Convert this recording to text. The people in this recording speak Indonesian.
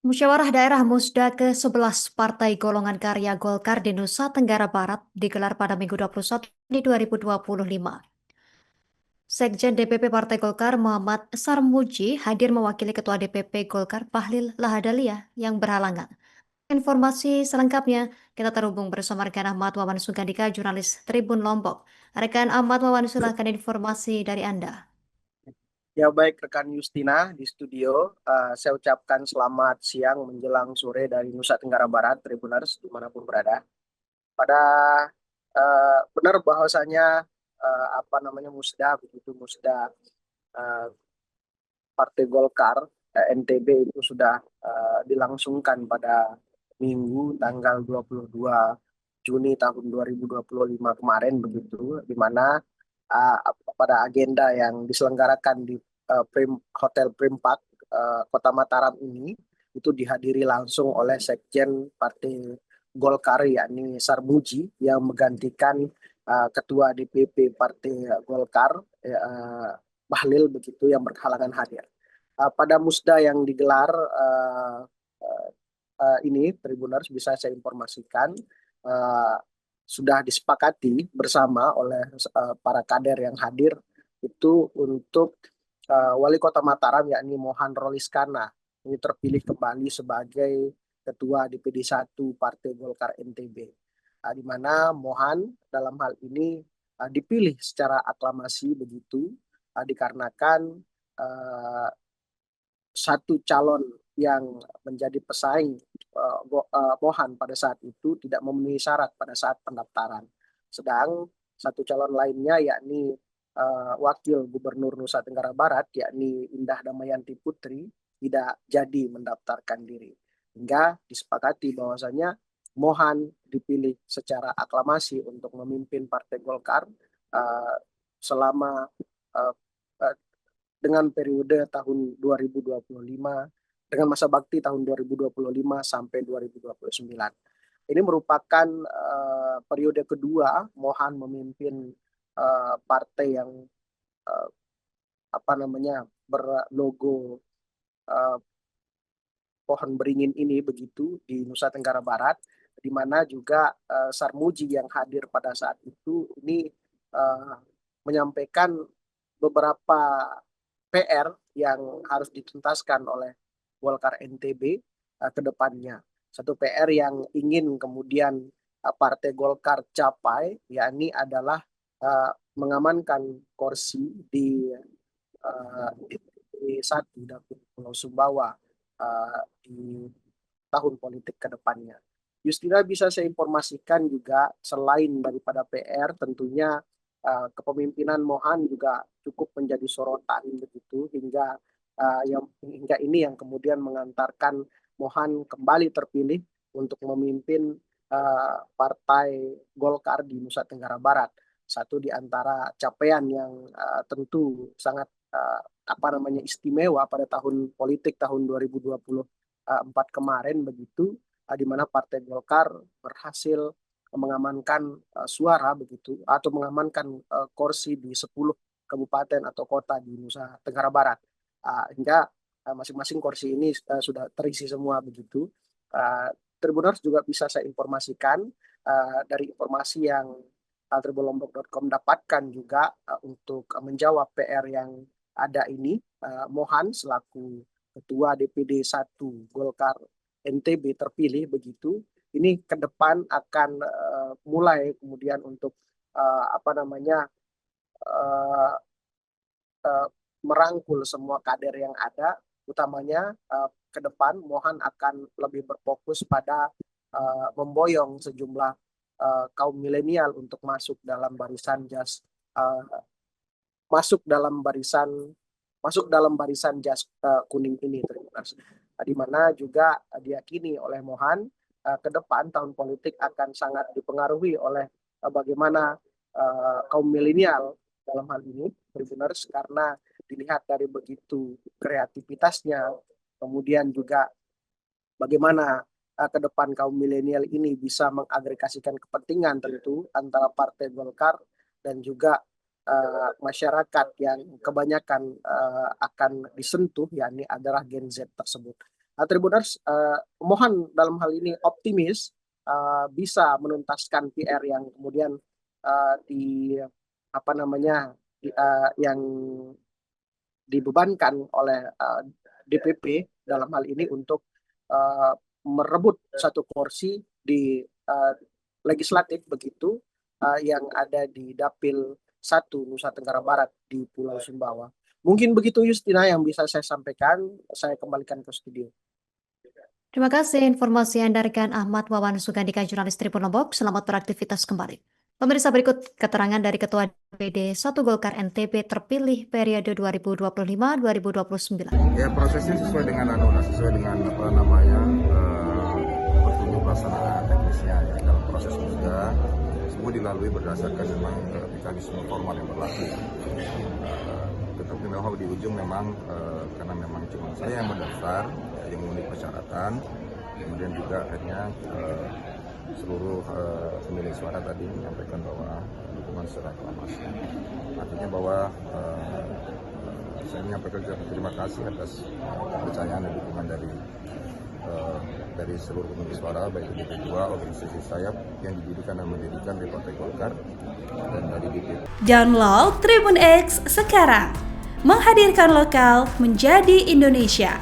Musyawarah Daerah Musda ke-11 Partai Golongan Karya Golkar di Nusa Tenggara Barat digelar pada Minggu 21 Juni 2025. Sekjen DPP Partai Golkar Muhammad Sarmuji hadir mewakili Ketua DPP Golkar Bahlil Lahadalia yang berhalangan. Informasi selengkapnya kita terhubung bersama rekan Ahmad Wawan Sugandika, jurnalis Tribun Lombok. Rekan Ahmad Wawan, silakan informasi dari Anda. Ya baik rekan Justina di studio, saya ucapkan selamat siang menjelang sore dari Nusa Tenggara Barat, Tribuners dimanapun berada. Pada benar bahwasanya Musda begitu Musda eh, Partai Golkar NTB itu sudah dilangsungkan pada Minggu tanggal 22 Juni tahun 2025 kemarin begitu, di mana uh, pada agenda yang diselenggarakan di Hotel Primpark Kota Mataram ini itu dihadiri langsung oleh Sekjen Partai Golkar yakni Sarmuji yang menggantikan Ketua DPP Partai Golkar Bahlil begitu yang berhalangan hadir. Pada musda yang digelar uh, ini Tribuners bisa saya informasikan uh, sudah disepakati bersama oleh para kader yang hadir itu untuk Wali Kota Mataram yakni Mohan Roliskana ini terpilih kembali sebagai Ketua DPD 1 Partai Golkar NTB. Di mana Mohan dalam hal ini dipilih secara aklamasi begitu dikarenakan uh, satu calon yang menjadi pesaing Mohan pada saat itu tidak memenuhi syarat pada saat pendaftaran. Sedang satu calon lainnya yakni Wakil Gubernur Nusa Tenggara Barat yakni Indah Damayanti Putri tidak jadi mendaftarkan diri. Hingga disepakati bahwasanya Mohan dipilih secara aklamasi untuk memimpin Partai Golkar uh, selama uh, dengan periode tahun 2025 dengan masa bakti tahun 2025 sampai 2029. Ini merupakan periode kedua Mohan memimpin partai yang uh, berlogo uh, pohon beringin ini begitu di Nusa Tenggara Barat, di mana juga Sarmuji yang hadir pada saat itu ini uh, menyampaikan beberapa PR yang harus dituntaskan oleh Golkar NTB ke depannya. Satu PR yang ingin kemudian Partai Golkar capai, yakni adalah mengamankan kursi di satu dapil Pulau Sumbawa di tahun politik ke depannya. Justina bisa saya informasikan juga selain daripada PR tentunya kepemimpinan Mohan juga cukup menjadi sorotan begitu hingga ini yang kemudian mengantarkan Mohan kembali terpilih untuk memimpin Partai Golkar di Nusa Tenggara Barat. Satu di antara capaian yang tentu sangat istimewa pada tahun politik tahun 2024 kemarin begitu, di mana Partai Golkar berhasil mengamankan suara begitu atau mengamankan kursi di 10 kabupaten atau kota di Nusa Tenggara Barat. Hingga masing-masing kursi ini sudah terisi semua begitu. Tribuners juga bisa saya informasikan dari informasi yang tribunlombok.com dapatkan juga untuk menjawab PR yang ada ini, Mohan selaku Ketua DPD 1 Golkar NTB terpilih begitu, ini ke depan akan mulai kemudian untuk uh, apa namanya uh, uh, merangkul semua kader yang ada, utamanya ke depan Mohan akan lebih berfokus pada memboyong sejumlah kaum milenial untuk uh, masuk dalam barisan masuk dalam barisan jas kuning ini, di mana juga diyakini oleh Mohan ke depan tahun politik akan sangat dipengaruhi oleh bagaimana kaum milenial dalam hal ini Tribuners, karena dilihat dari begitu kreativitasnya, kemudian juga bagaimana ke depan kaum milenial ini bisa mengagregasikan kepentingan tentu antara Partai Golkar dan juga masyarakat yang kebanyakan akan disentuh, yakni adalah Gen Z tersebut. Tribuners mohon dalam hal ini optimis bisa menuntaskan PR yang kemudian yang dibebankan oleh DPP dalam hal ini untuk merebut satu kursi di legislatif begitu yang ada di Dapil 1 Nusa Tenggara Barat di Pulau Sumbawa. Mungkin begitu Justina yang bisa saya sampaikan. Saya kembalikan ke studio. Terima kasih informasi yang diberikan Ahmad Wawan Sugandika, jurnalis Tribun Lombok. Selamat beraktivitas kembali. Pemirsa, berikut keterangan dari Ketua DPD 1 Golkar NTB terpilih periode 2025-2029. Ya, prosesnya sesuai dengan petunjuk pelaksanaan teknisnya. Ya. Dalam proses juga semua dilalui berdasarkan memang mekanisme formal yang berlaku. Tetapi memang di ujung memang karena memang cuma saya yang mendaftar, yang memenuhi persyaratan, kemudian juga akhirnya seluruh pemilik suara tadi menyampaikan bahwa dukungan secara aklamasi. Artinya bahwa saya menyampaikan terima kasih atas kepercayaan dan dukungan dari seluruh pemilik suara, baik di DP2, organisasi sayap yang didirikan dan mendirikan di Partai Golkar dan dari DPP. Download Tribun X sekarang, menghadirkan lokal menjadi Indonesia.